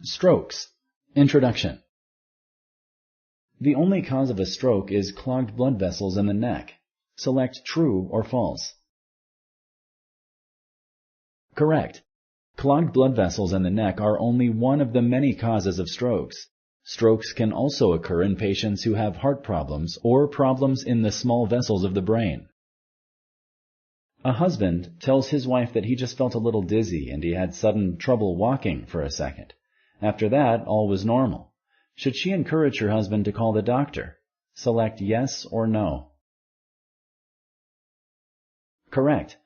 Strokes. Introduction. The only cause of a stroke is clogged blood vessels in the neck. Select true or false. Correct. Clogged blood vessels in the neck are only one of the many causes of strokes. Strokes can also occur in patients who have heart problems or problems in the small vessels of the brain. A husband tells his wife that he just felt a little dizzy and he had sudden trouble walking for a second. After that, all was normal. Should she encourage her husband to call the doctor? Select yes or no. Correct.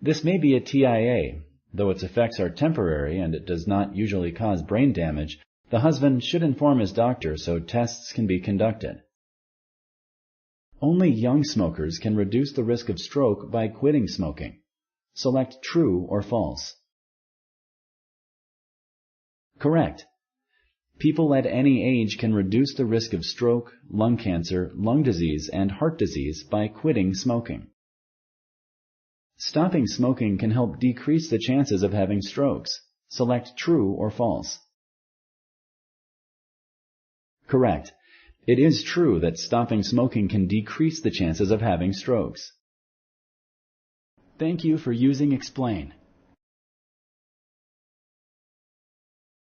This may be a TIA. Though its effects are temporary and it does not usually cause brain damage, the husband should inform his doctor so tests can be conducted. Only young smokers can reduce the risk of stroke by quitting smoking. Select true or false. Correct. People at any age can reduce the risk of stroke, lung cancer, lung disease, and heart disease by quitting smoking. Stopping smoking can help decrease the chances of having strokes. Select true or false. Correct. It is true that stopping smoking can decrease the chances of having strokes. Thank you for using Explain.